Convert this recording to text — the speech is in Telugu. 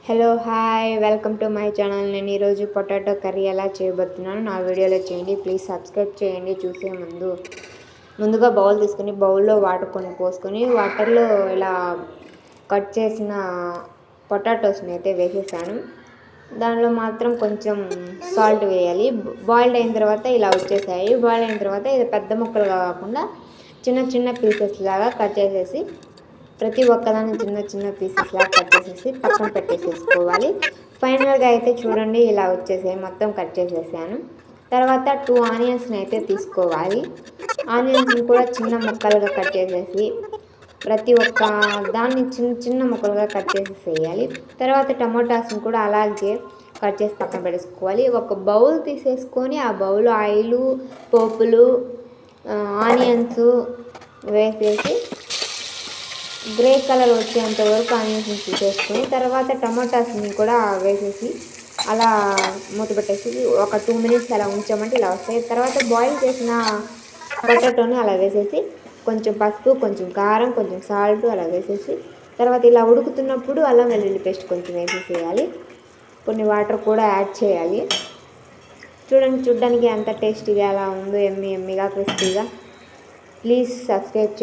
Hello hi welcome to my channel. నేను ఈరోజు పొటాటో కర్రీ ఎలా చేయబోతున్నాను నా వీడియోలో చేయండి. ప్లీజ్ సబ్స్క్రైబ్ చేయండి. చూసే ముందుగా బౌల్ తీసుకుని బౌల్లో వాటర్ కొన్ని పోసుకొని వాటర్లో ఇలా కట్ చేసిన పొటాటోస్ని అయితే వేసేసాను. దానిలో మాత్రం కొంచెం సాల్ట్ వేయాలి. బాయిల్డ్ అయిన తర్వాత ఇలా వచ్చేసాయి. బాయిల్ అయిన తర్వాత ఇది పెద్ద ముక్కలుగా కాకుండా చిన్న చిన్న పీసెస్ లాగా కట్ చేసేసి ప్రతి ఒక్కదాన్ని చిన్న చిన్న పీసెస్ లాగా కట్ చేసేసి పక్కన పెట్టేసేసుకోవాలి. ఫైనల్గా అయితే చూడండి ఇలా వచ్చేసాయి. మొత్తం కట్ చేసేసాను. తర్వాత 2 ఆనియన్స్ని అయితే తీసుకోవాలి. ఆనియన్స్ని కూడా చిన్న ముక్కలుగా కట్ చేసేసి ప్రతి ఒక్క దాన్ని చిన్న చిన్న ముక్కలుగా కట్ చేసేసేయాలి. తర్వాత టమోటాస్ని కూడా అలాగే కట్ చేసి పక్కన పెట్టేసుకోవాలి. ఒక బౌల్ తీసేసుకొని ఆ బౌల్ ఆయిలు, పోపులు, ఆనియన్స్ వేసేసి గ్రే కలర్ వచ్చేంత వరకు ఆనియన్స్ని తీసేసుకొని తర్వాత టమాటాస్ని కూడా వేసేసి అలా మూత పెట్టేసి ఒక 2 మినిట్స్ అలా ఉంచామంటే ఇలా వస్తాయి. తర్వాత బాయిల్ చేసిన పొటాటోని అలా వేసేసి కొంచెం పసుపు, కొంచెం కారం, కొంచెం సాల్ట్ అలా వేసేసి తర్వాత ఇలా ఉడుకుతున్నప్పుడు అల్లం వెల్లుల్లి పేస్ట్ కొంచెం వేసేసేయాలి. కొన్ని వాటర్ కూడా యాడ్ చేయాలి. చూడడానికి ఎంత టేస్టీగా ఎలా ఉందో, ఎమ్మిగా క్రిస్పీగా. ప్లీజ్ సబ్స్క్రైబ్ చేయండి.